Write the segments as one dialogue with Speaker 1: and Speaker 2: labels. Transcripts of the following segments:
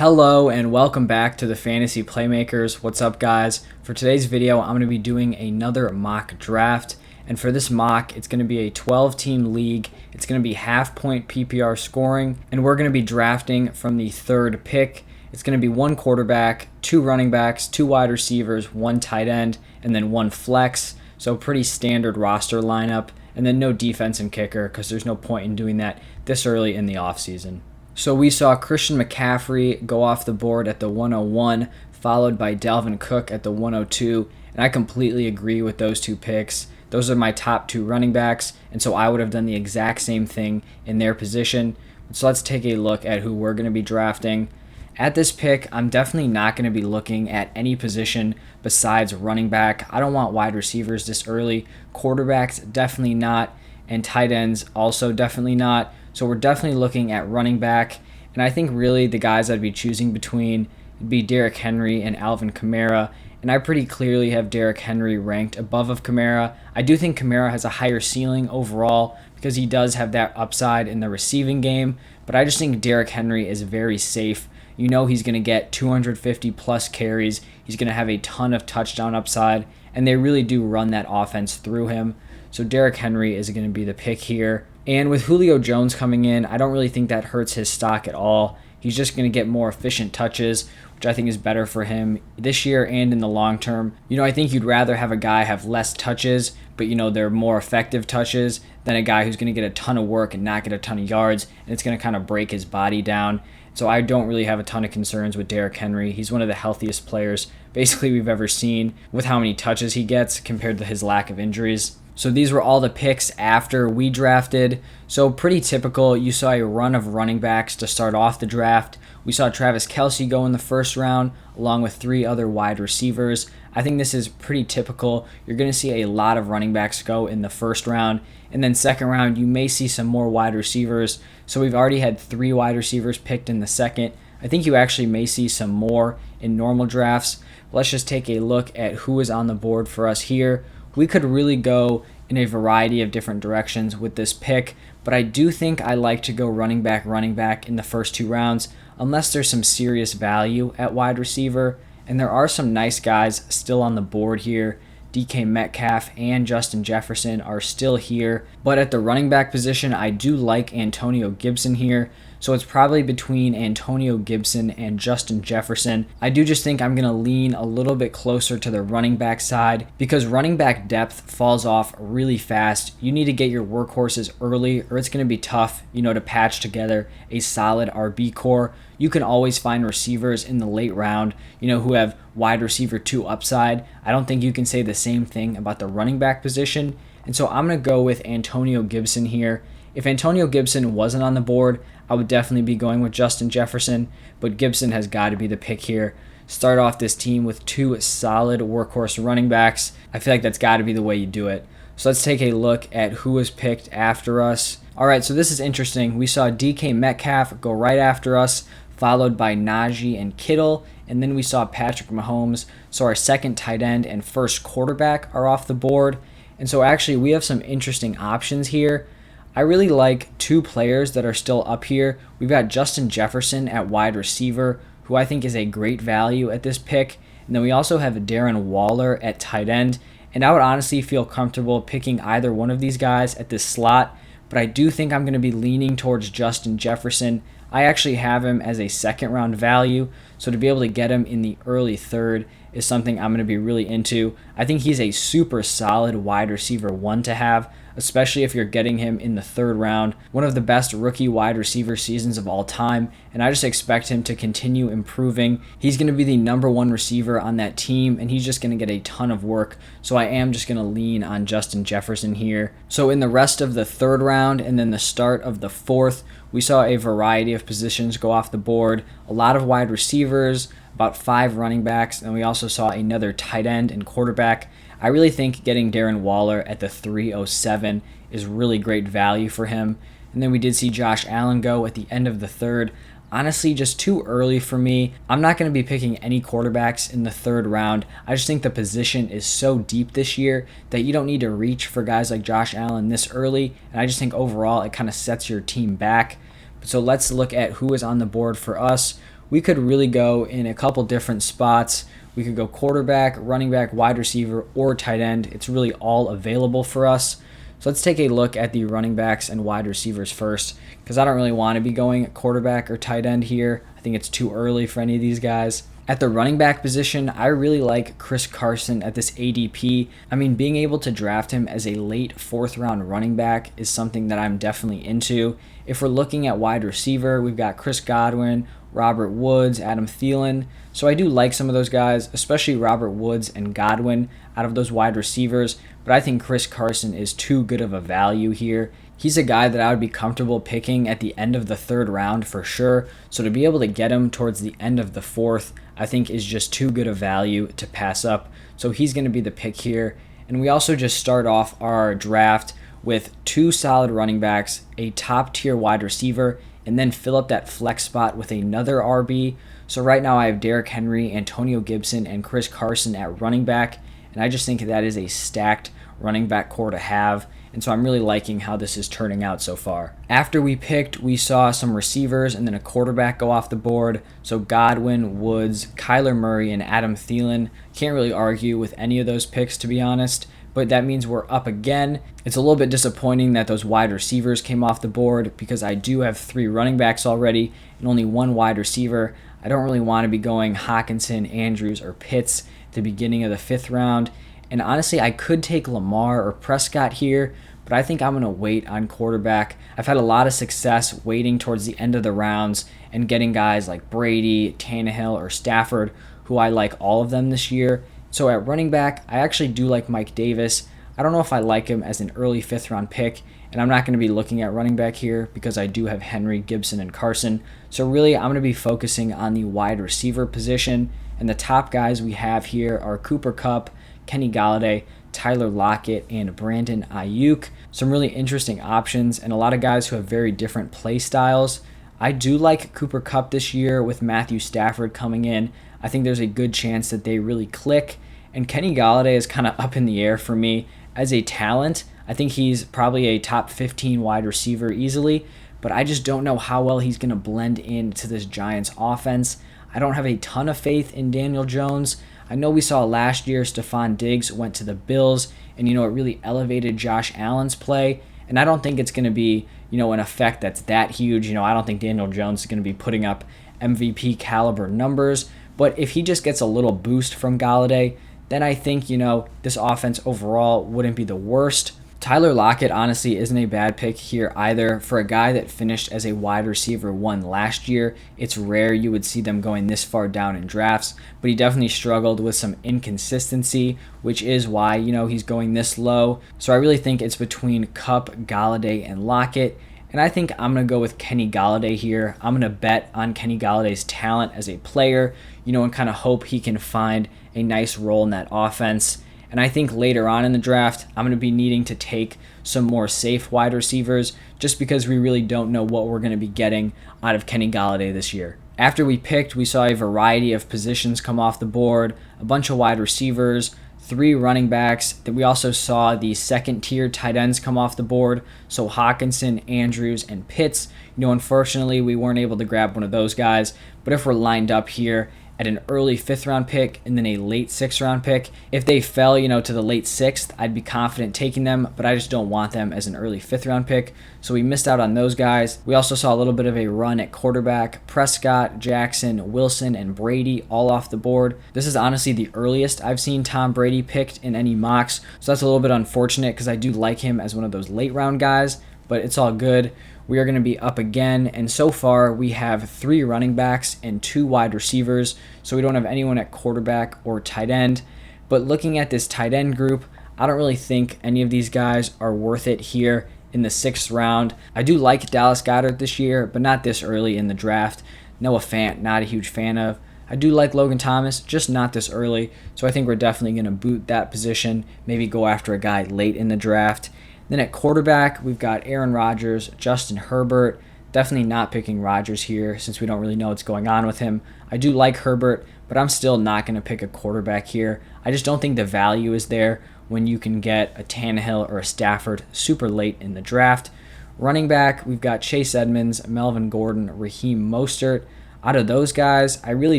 Speaker 1: Hello and welcome back to the Fantasy Playmakers. What's up, guys? For today's video, I'm going to be doing another mock draft. And for this mock, it's going to be a 12-team league. It's going to be half-point PPR scoring. And we're going to be drafting from the third pick. It's going to be one quarterback, two running backs, two wide receivers, one tight end, and then one flex. So pretty standard roster lineup. And then no defense and kicker because there's no point in doing that this early in the offseason. So we saw Christian McCaffrey go off the board at the 101, followed by Dalvin Cook at the 102, and I completely agree with those two picks. Those are my top two running backs, and so I would have done the exact same thing in their position. So let's take a look at who we're going to be drafting. At this pick, I'm definitely not going to be looking at any position besides running back. I don't want wide receivers this early. Quarterbacks, definitely not, and tight ends, also definitely not. So we're definitely looking at running back, and I think really the guys I'd be choosing between would be Derrick Henry and Alvin Kamara, and I pretty clearly have Derrick Henry ranked above of Kamara. I do think Kamara has a higher ceiling overall because he does have that upside in the receiving game, but I just think Derrick Henry is very safe. You know he's going to get 250 plus carries. He's going to have a ton of touchdown upside, and they really do run that offense through him. So Derrick Henry is going to be the pick here. And with Julio Jones coming in, I don't really think that hurts his stock at all. He's just going to get more efficient touches, which I think is better for him this year and in the long term. I think you'd rather have a guy have less touches, but they're more effective touches than a guy who's going to get a ton of work and not get a ton of yards, and it's going to kind of break his body down. So I don't really have a ton of concerns with Derrick Henry. He's one of the healthiest players basically we've ever seen with how many touches he gets compared to his lack of injuries. So these were all the picks after we drafted. So pretty typical. You saw a run of running backs to start off the draft. We saw Travis Kelce go in the first round along with three other wide receivers. I think this is pretty typical. You're going to see a lot of running backs go in the first round. And then second round, you may see some more wide receivers. So we've already had three wide receivers picked in the second. I think you actually may see some more in normal drafts. Let's just take a look at who is on the board for us here. We could really go in a variety of different directions with this pick, but I do think I like to go running back in the first two rounds, unless there's some serious value at wide receiver, and there are some nice guys still on the board here. DK Metcalf and Justin Jefferson are still here, but at the running back position, I do like Antonio Gibson here. So it's probably between Antonio Gibson and Justin Jefferson. I do just think I'm going to lean a little bit closer to the running back side because running back depth falls off really fast. You need to get your workhorses early or it's going to be tough, to patch together a solid RB core. You can always find receivers in the late round, who have wide receiver 2 upside. I don't think you can say the same thing about the running back position. And so I'm going to go with Antonio Gibson here. If Antonio Gibson wasn't on the board, I would definitely be going with Justin Jefferson, but Gibson has got to be the pick here. Start off this team with two solid workhorse running backs. I feel like that's got to be the way you do it. So let's take a look at who was picked after us. All right, so this is interesting. We saw DK Metcalf go right after us, followed by Najee and Kittle, and then we saw Patrick Mahomes. So our second tight end and first quarterback are off the board. And so actually we have some interesting options here. I really like two players that are still up here. We've got Justin Jefferson at wide receiver, who I think is a great value at this pick. And then we also have Darren Waller at tight end. And I would honestly feel comfortable picking either one of these guys at this slot. But I do think I'm going to be leaning towards Justin Jefferson. I actually have him as a second round value. So to be able to get him in the early third is something I'm going to be really into. I think he's a super solid wide receiver 1 to have, especially if you're getting him in the third round. One of the best rookie wide receiver seasons of all time, and I just expect him to continue improving. He's going to be the number 1 receiver on that team, and he's just going to get a ton of work, so I am just going to lean on Justin Jefferson here. So in the rest of the third round and then the start of the fourth, we saw a variety of positions go off the board, a lot of wide receivers, about 5 running backs, and we also saw another tight end and quarterback. I really think getting Darren Waller at the 307 is really great value for him. And then we did see Josh Allen go at the end of the third. Honestly, just too early for me. I'm not going to be picking any quarterbacks in the third round. I just think the position is so deep this year that you don't need to reach for guys like Josh Allen this early. And I just think overall it kind of sets your team back. So let's look at who is on the board for us. we could really go in a couple different spots. We could go quarterback, running back, wide receiver, or tight end. It's really all available for us. So let's take a look at the running backs and wide receivers first, because I don't really want to be going quarterback or tight end here. I think it's too early for any of these guys. At the running back position, I really like Chris Carson at this ADP. I mean, being able to draft him as a late 4th round running back is something that I'm definitely into. If we're looking at wide receiver, we've got Chris Godwin, Robert Woods, Adam Thielen. So I do like some of those guys, especially Robert Woods and Godwin out of those wide receivers, but I think Chris Carson is too good of a value here. He's a guy that I would be comfortable picking at the end of the 3rd round for sure. So to be able to get him towards the end of the 4th, I think is just too good a value to pass up. So he's going to be the pick here. And we also just start off our draft with 2 solid running backs, a top tier wide receiver, and then fill up that flex spot with another RB. So right now I have Derrick Henry, Antonio Gibson, and Chris Carson at running back, and I just think that is a stacked running back core to have, and so I'm really liking how this is turning out so far. After we picked, we saw some receivers and then a quarterback go off the board. So Godwin, Woods, Kyler Murray, and Adam Thielen. Can't really argue with any of those picks, to be honest, but that means we're up again. It's a little bit disappointing that those wide receivers came off the board because I do have 3 running backs already and only 1 wide receiver. I don't really want to be going Hockenson, Andrews, or Pitts at the beginning of the 5th round. And honestly, I could take Lamar or Prescott here, but I think I'm going to wait on quarterback. I've had a lot of success waiting towards the end of the rounds and getting guys like Brady, Tannehill, or Stafford, who I like all of them this year. So at running back, I actually do like Mike Davis. I don't know if I like him as an early 5th round pick, and I'm not going to be looking at running back here because I do have Henry, Gibson, and Carson. So really, I'm going to be focusing on the wide receiver position, and the top guys we have here are Cooper Kupp, Kenny Golladay, Tyler Lockett, and Brandon Ayuk. Some really interesting options and a lot of guys who have very different play styles. I do like Cooper Kupp this year with Matthew Stafford coming in. I think there's a good chance that they really click. And Kenny Golladay is kind of up in the air for me as a talent. I think he's probably a top 15 wide receiver easily, but I just don't know how well he's going to blend into this Giants offense. I don't have a ton of faith in Daniel Jones. I know we saw last year Stephon Diggs went to the Bills, and it really elevated Josh Allen's play, and I don't think it's going to be an effect that's that huge. I don't think Daniel Jones is going to be putting up MVP caliber numbers, but if he just gets a little boost from Golladay, then I think this offense overall wouldn't be the worst. Tyler Lockett honestly isn't a bad pick here either. For a guy that finished as a wide receiver 1 last year, it's rare you would see them going this far down in drafts, but he definitely struggled with some inconsistency, which is why he's going this low. So I really think it's between Kupp, Golladay, and Lockett, and I think I'm going to go with Kenny Golladay here. I'm going to bet on Kenny Galladay's talent as a player, and kind of hope he can find a nice role in that offense. And I think later on in the draft, I'm going to be needing to take some more safe wide receivers just because we really don't know what we're going to be getting out of Kenny Golladay this year. After we picked, we saw a variety of positions come off the board, a bunch of wide receivers, 3 running backs. Then we also saw the 2nd tier tight ends come off the board, so Hockenson, Andrews, and Pitts. Unfortunately, we weren't able to grab one of those guys, but if we're lined up here at an early 5th round pick and then a late 6th round pick, if they fell, to the late 6th, I'd be confident taking them, but I just don't want them as an early 5th round pick. So we missed out on those guys. We also saw a little bit of a run at quarterback. Prescott, Jackson, Wilson, and Brady all off the board. This is honestly the earliest I've seen Tom Brady picked in any mocks, so that's a little bit unfortunate because I do like him as one of those late round guys, but it's all good. We are going to be up again, and so far we have 3 running backs and 2 wide receivers, so we don't have anyone at quarterback or tight end. But looking at this tight end group, I don't really think any of these guys are worth it here in the 6th round. I do like Dallas Goedert this year, but not this early in the draft. Noah Fant, not a huge fan of. I do like Logan Thomas, just not this early, so I think we're definitely going to boot that position, maybe go after a guy late in the draft. Then at quarterback, we've got Aaron Rodgers, Justin Herbert. Definitely not picking Rodgers here since we don't really know what's going on with him. I do like Herbert, but I'm still not going to pick a quarterback here. I just don't think the value is there when you can get a Tannehill or a Stafford super late in the draft. Running back, we've got Chase Edmonds, Melvin Gordon, Raheem Mostert. Out of those guys, I really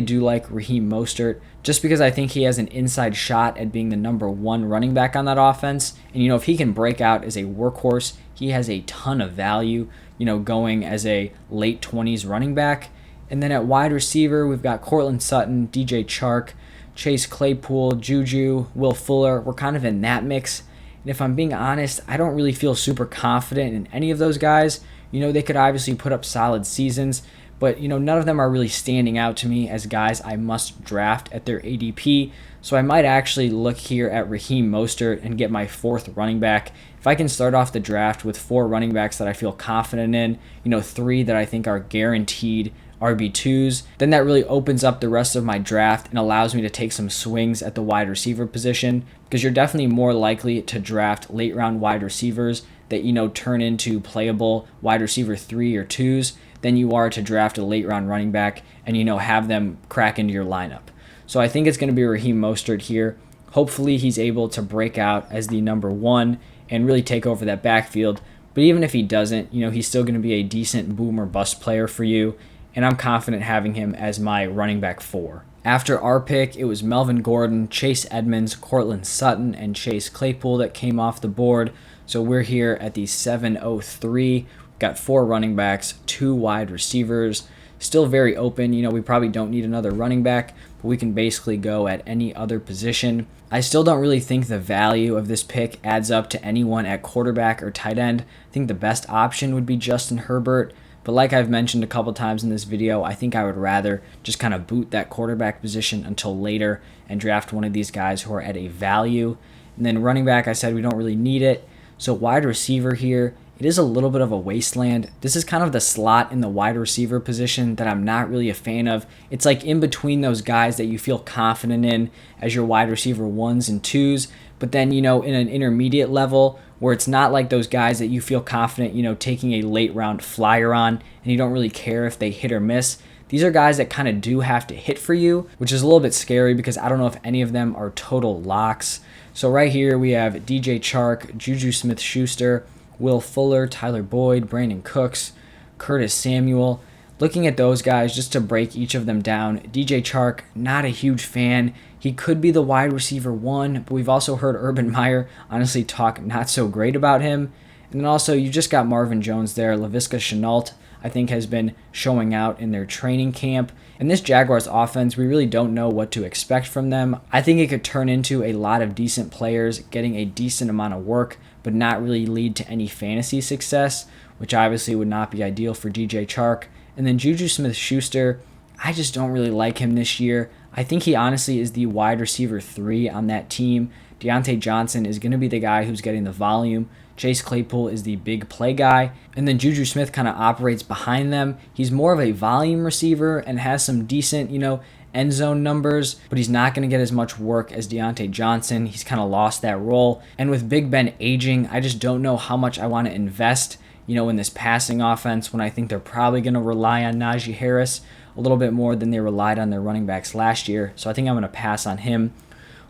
Speaker 1: do like Raheem Mostert just because I think he has an inside shot at being the number one running back on that offense. And, if he can break out as a workhorse, he has a ton of value, going as a late 20s running back. And then at wide receiver, we've got Courtland Sutton, DJ Chark, Chase Claypool, Juju, Will Fuller. We're kind of in that mix. And if I'm being honest, I don't really feel super confident in any of those guys. They could obviously put up solid seasons, but none of them are really standing out to me as guys I must draft at their ADP. So I might actually look here at Raheem Mostert and get my fourth running back. If I can start off the draft with 4 running backs that I feel confident in, 3 that I think are guaranteed RB2s, then that really opens up the rest of my draft and allows me to take some swings at the wide receiver position, because you're definitely more likely to draft late round wide receivers that turn into playable wide receiver 3 or 2s than you are to draft a late round running back and have them crack into your lineup. So I think it's going to be Raheem Mostert here. Hopefully he's able to break out as the number 1 and really take over that backfield. But even if he doesn't, he's still going to be a decent boom or bust player for you, and I'm confident having him as my running back 4. After our pick, it was Melvin Gordon, Chase Edmonds, Courtland Sutton, and Chase Claypool that came off the board. So we're here at the 703. We've got 4 running backs, 2 wide receivers. Still very open. We probably don't need another running back, but we can basically go at any other position. I still don't really think the value of this pick adds up to anyone at quarterback or tight end. I think the best option would be Justin Herbert. But like I've mentioned a couple times in this video, I think I would rather just kind of boot that quarterback position until later and draft one of these guys who are at a value. And then running back, I said we don't really need it. So wide receiver here, it is a little bit of a wasteland. This is kind of the slot in the wide receiver position that I'm not really a fan of. It's like in between those guys that you feel confident in as your wide receiver 1s and 2s, but then, in an intermediate level where it's not like those guys that you feel confident, taking a late round flyer on and you don't really care if they hit or miss. These are guys that kind of do have to hit for you, which is a little bit scary because I don't know if any of them are total locks. So right here we have DJ Chark, Juju Smith-Schuster, Will Fuller, Tyler Boyd, Brandon Cooks, Curtis Samuel. Looking at those guys, just to break each of them down, DJ Chark, not a huge fan. He could be the wide receiver 1, but we've also heard Urban Meyer honestly talk not so great about him. And then also, you just got Marvin Jones there. Laviska Shenault, I think, has been showing out in their training camp. And this Jaguars offense, we really don't know what to expect from them. I think it could turn into a lot of decent players getting a decent amount of work, but not really lead to any fantasy success, which obviously would not be ideal for DJ Chark. And then Juju Smith-Schuster, I just don't really like him this year. I think he honestly is the wide receiver 3 on that team. Deontay Johnson is going to be the guy who's getting the volume. Chase Claypool is the big play guy. And then Juju Smith kind of operates behind them. He's more of a volume receiver and has some decent, end zone numbers, but he's not going to get as much work as Deontay Johnson. He's kind of lost that role. And with Big Ben aging, I just don't know how much I want to invest in this passing offense when I think they're probably going to rely on Najee Harris a little bit more than they relied on their running backs last year. So I think I'm going to pass on him.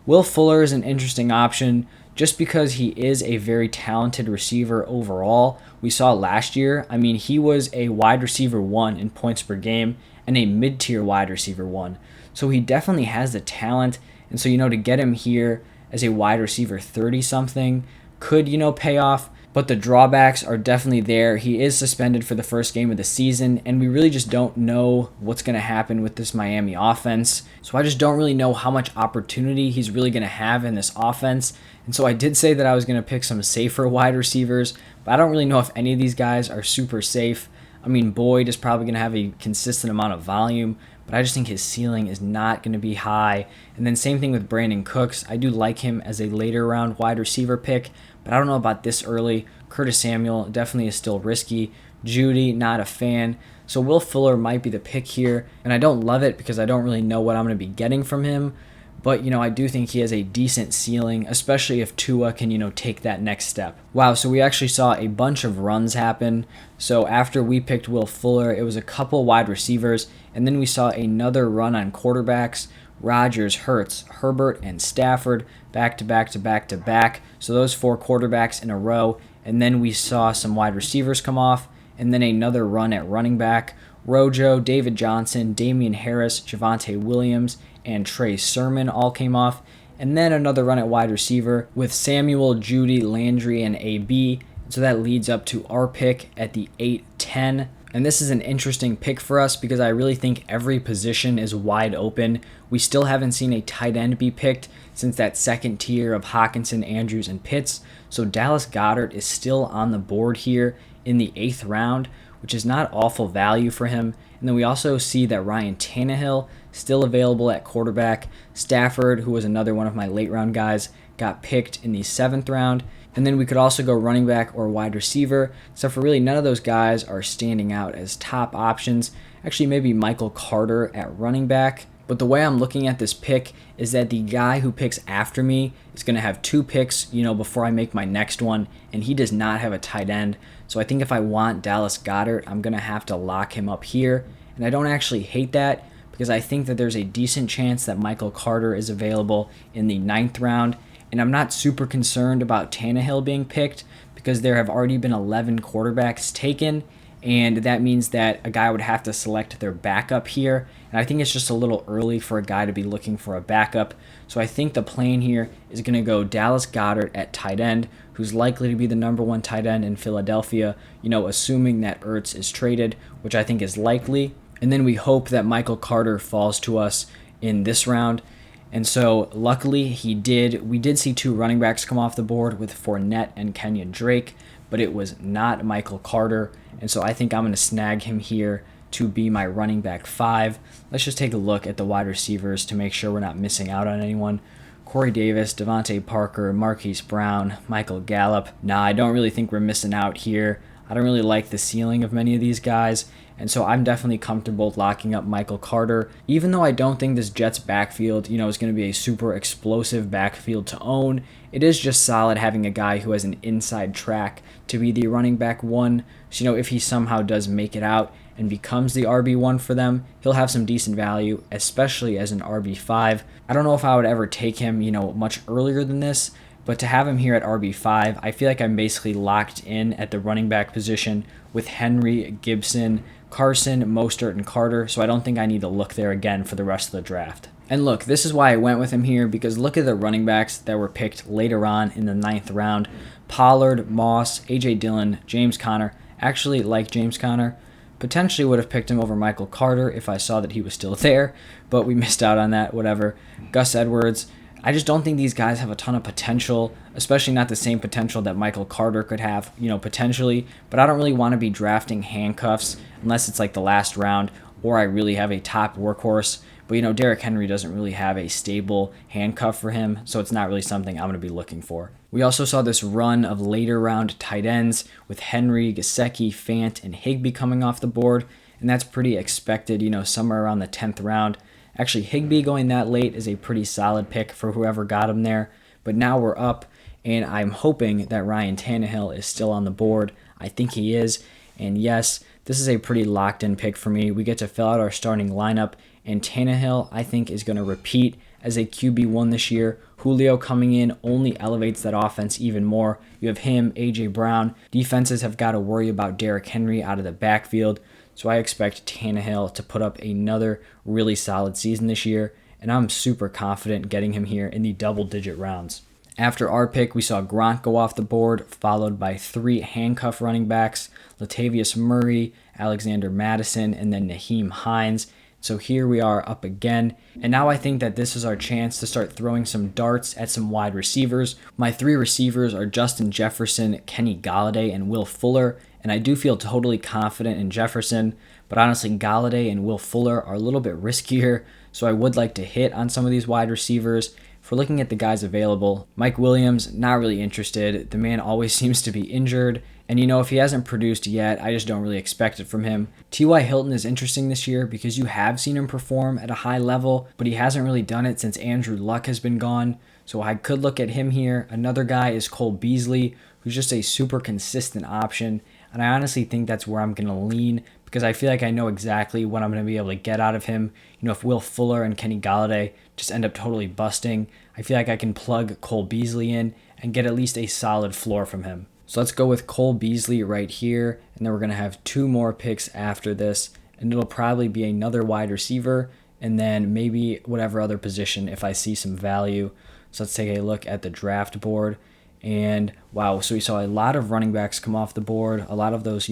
Speaker 1: Will Fuller is an interesting option just because he is a very talented receiver overall. We saw last year, he was a wide receiver 1 in points per game and a mid-tier wide receiver 1. So he definitely has the talent. And so, to get him here as a wide receiver 30-something could, pay off. But the drawbacks are definitely there. He is suspended for the first game of the season, and we really just don't know what's going to happen with this Miami offense. So I just don't really know how much opportunity he's really going to have in this offense. And so I did say that I was going to pick some safer wide receivers, but I don't really know if any of these guys are super safe. Boyd is probably going to have a consistent amount of volume, but I just think his ceiling is not going to be high. And then same thing with Brandon Cooks. I do like him as a later round wide receiver pick, but I don't know about this early. Curtis Samuel definitely is still risky. Judy, not a fan. So Will Fuller might be the pick here, and I don't love it because I don't really know what I'm going to be getting from him. But, I do think he has a decent ceiling, especially if Tua can, take that next step. Wow, so we actually saw a bunch of runs happen. So after we picked Will Fuller, it was a couple wide receivers, and then we saw another run on quarterbacks. Rodgers, Hurts, Herbert, and Stafford back to back to back to back. So those 4 quarterbacks in a row. And then we saw some wide receivers come off, and then another run at running back Rojo, David Johnson, Damian Harris, Javonte Williams, and Trey Sermon all came off. And then another run at wide receiver with Samuel, Judy, Landry, and AB. So that leads up to our pick at the 8-10. And this is an interesting pick for us because I really think every position is wide open. We still haven't seen a tight end be picked since that second tier of Hockenson, Andrews, and Pitts. So Dallas Goedert is still on the board here in the 8th round, which is not awful value for him. And then we also see that Ryan Tannehill still available at quarterback. Stafford, who was another one of my late round guys, got picked in the 7th round. And then we could also go running back or wide receiver. So for really none of those guys are standing out as top options. Actually, maybe Michael Carter at running back. But the way I'm looking at this pick is that the guy who picks after me is going to have 2 picks, before I make my next one, and he does not have a tight end. So I think if I want Dallas Goedert, I'm going to have to lock him up here. And I don't actually hate that because I think that there's a decent chance that Michael Carter is available in the 9th round. And I'm not super concerned about Tannehill being picked because there have already been 11 quarterbacks taken, and that means that a guy would have to select their backup here. And I think it's just a little early for a guy to be looking for a backup. So I think the plan here is going to go Dallas Goedert at tight end, who's likely to be the number 1 tight end in Philadelphia, assuming that Ertz is traded, which I think is likely. And then we hope that Michael Carter falls to us in this round. And so luckily he did. We did see 2 running backs come off the board with Fournette and Kenyon Drake, but it was not Michael Carter. And so I think I'm going to snag him here to be my running back 5. Let's just take a look at the wide receivers to make sure we're not missing out on anyone. Corey Davis, Devontae Parker, Marquise Brown, Michael Gallup. Nah, I don't really think we're missing out here. I don't really like the ceiling of many of these guys, and so I'm definitely comfortable locking up Michael Carter, even though I don't think this Jets backfield, is going to be a super explosive backfield to own. It is just solid having a guy who has an inside track to be the running back 1. So, if he somehow does make it out and becomes the RB1 for them, he'll have some decent value, especially as an RB5. I don't know if I would ever take him, much earlier than this, but to have him here at RB5, I feel like I'm basically locked in at the running back position with Henry, Gibson, Carson, Mostert, and Carter, so I don't think I need to look there again for the rest of the draft. And look, this is why I went with him here, because look at the running backs that were picked later on in the 9th round. Pollard, Moss, A.J. Dillon, James Conner. Actually, like James Conner, potentially would have picked him over Michael Carter if I saw that he was still there, but we missed out on that, whatever. Gus Edwards. I just don't think these guys have a ton of potential, especially not the same potential that Michael Carter could have, potentially. But I don't really want to be drafting handcuffs unless it's like the last round or I really have a top workhorse. But, Derrick Henry doesn't really have a stable handcuff for him, so it's not really something I'm going to be looking for. We also saw this run of later round tight ends with Henry, Gesicki, Fant, and Higbee coming off the board, and that's pretty expected, somewhere around the 10th round. Actually, Higbee going that late is a pretty solid pick for whoever got him there. But now we're up, and I'm hoping that Ryan Tannehill is still on the board. I think he is. And yes, this is a pretty locked-in pick for me. We get to fill out our starting lineup, and Tannehill, I think, is going to repeat as a QB1 this year. Julio coming in only elevates that offense even more. You have him, A.J. Brown. Defenses have got to worry about Derrick Henry out of the backfield. So I expect Tannehill to put up another really solid season this year, and I'm super confident getting him here in the double-digit rounds. After our pick, we saw Gronk go off the board, followed by 3 handcuff running backs, Latavius Murray, Alexander Mattison, and then Nyheim Hines. So here we are up again, and now I think that this is our chance to start throwing some darts at some wide receivers. My 3 receivers are Justin Jefferson, Kenny Golladay, and Will Fuller, and I do feel totally confident in Jefferson, but honestly Golladay and Will Fuller are a little bit riskier, so I would like to hit on some of these wide receivers. If we're looking at the guys available, Mike Williams, not really interested. The man always seems to be injured, and if he hasn't produced yet, I just don't really expect it from him. T.Y. Hilton is interesting this year because you have seen him perform at a high level, but he hasn't really done it since Andrew Luck has been gone, so I could look at him here. Another guy is Cole Beasley, who's just a super consistent option, and I honestly think that's where I'm going to lean because I feel like I know exactly what I'm going to be able to get out of him. If Will Fuller and Kenny Golladay just end up totally busting, I feel like I can plug Cole Beasley in and get at least a solid floor from him. So let's go with Cole Beasley right here, and then we're going to have 2 more picks after this, and it'll probably be another wide receiver, and then maybe whatever other position if I see some value. So let's take a look at the draft board. And wow, so we saw a lot of running backs come off the board, a lot of those,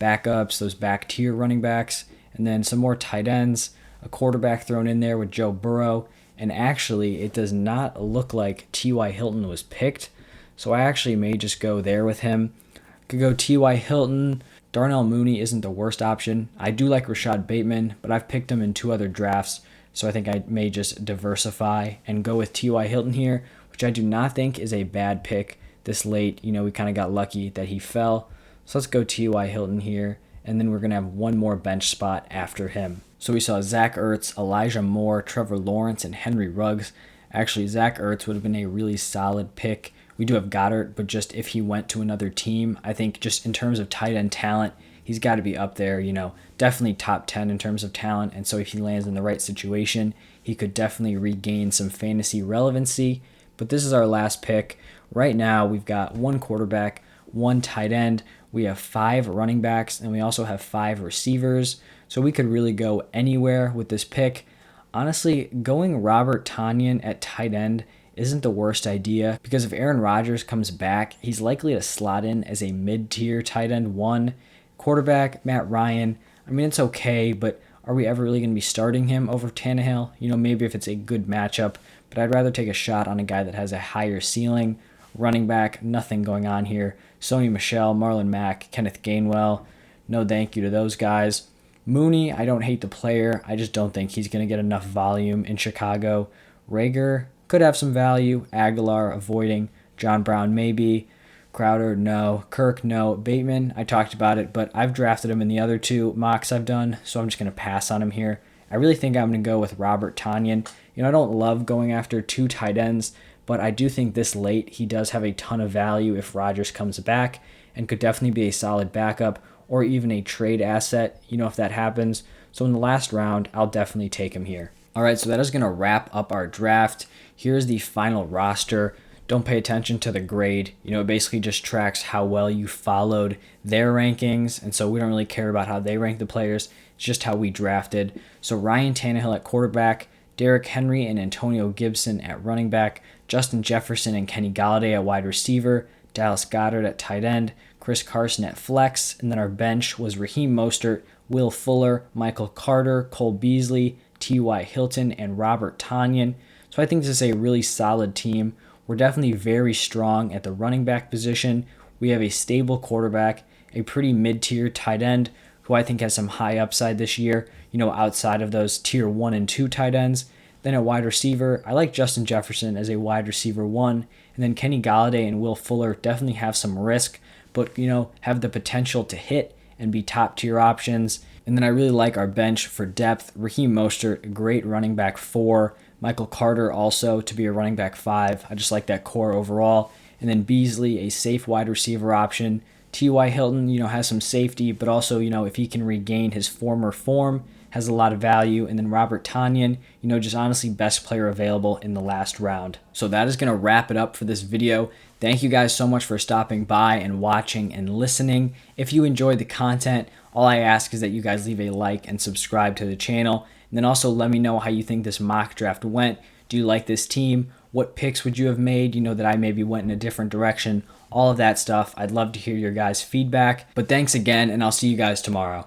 Speaker 1: backups, those back tier running backs, and then some more tight ends, a quarterback thrown in there with Joe Burrow. And actually, it does not look like T.Y. Hilton was picked. So I actually may just go there with him. Could go T.Y. Hilton. Darnell Mooney isn't the worst option. I do like Rashad Bateman, but I've picked him in 2 other drafts. So I think I may just diversify and go with T.Y. Hilton here, which I do not think is a bad pick this late. We kind of got lucky that he fell. So let's go T.Y. Hilton here. And then we're going to have one more bench spot after him. So we saw Zach Ertz, Elijah Moore, Trevor Lawrence, and Henry Ruggs. Actually, Zach Ertz would have been a really solid pick. We do have Goddard, but just if he went to another team, I think just in terms of tight end talent, he's got to be up there, definitely top 10 in terms of talent. And so if he lands in the right situation, he could definitely regain some fantasy relevancy. But this is our last pick. Right now, we've got 1 quarterback, 1 tight end. We have 5 running backs, and we also have 5 receivers. So we could really go anywhere with this pick. Honestly, going Robert Tonyan at tight end isn't the worst idea, because if Aaron Rodgers comes back, he's likely to slot in as a mid-tier tight end 1. Quarterback, Matt Ryan, I mean, it's okay, but are we ever really going to be starting him over Tannehill? Maybe if it's a good matchup, but I'd rather take a shot on a guy that has a higher ceiling. Running back, nothing going on here. Sony Michel, Marlon Mack, Kenneth Gainwell, no thank you to those guys. Mooney, I don't hate the player. I just don't think he's going to get enough volume in Chicago. Rager could have some value. Aguilar, avoiding. John Brown, maybe. Crowder, no. Kirk, no. Bateman, I talked about it, but I've drafted him in the other 2 mocks I've done, so I'm just going to pass on him here. I really think I'm going to go with Robert Tonyan. I don't love going after 2 tight ends, but I do think this late he does have a ton of value if Rodgers comes back, and could definitely be a solid backup or even a trade asset, if that happens. So in the last round, I'll definitely take him here. All right, so that is going to wrap up our draft. Here's the final roster. Don't pay attention to the grade. It basically just tracks how well you followed their rankings, and so we don't really care about how they rank the players. It's just how we drafted. So Ryan Tannehill at quarterback, Derrick Henry and Antonio Gibson at running back, Justin Jefferson and Kenny Golladay at wide receiver, Dallas Goedert at tight end, Chris Carson at flex, and then our bench was Raheem Mostert, Will Fuller, Michael Carter, Cole Beasley, T.Y. Hilton, and Robert Tonyan. So I think this is a really solid team. We're definitely very strong at the running back position. We have a stable quarterback, a pretty mid-tier tight end, who I think has some high upside this year, outside of those tier 1 and 2 tight ends. Then at wide receiver, I like Justin Jefferson as a wide receiver 1. And then Kenny Golladay and Will Fuller definitely have some risk, but, have the potential to hit and be top tier options. And then I really like our bench for depth. Raheem Mostert, a great running back 4. Michael Carter also to be a running back 5. I just like that core overall. And then Beasley, a safe wide receiver option. T.Y. Hilton, has some safety, but also, if he can regain his former form, has a lot of value. And then Robert Tonyan, just honestly best player available in the last round. So that is going to wrap it up for this video. Thank you guys so much for stopping by and watching and listening. If you enjoyed the content, all I ask is that you guys leave a like and subscribe to the channel. And then also let me know how you think this mock draft went. Do you like this team? What picks would you have made, that I maybe went in a different direction? All of that stuff. I'd love to hear your guys' feedback. But thanks again, and I'll see you guys tomorrow.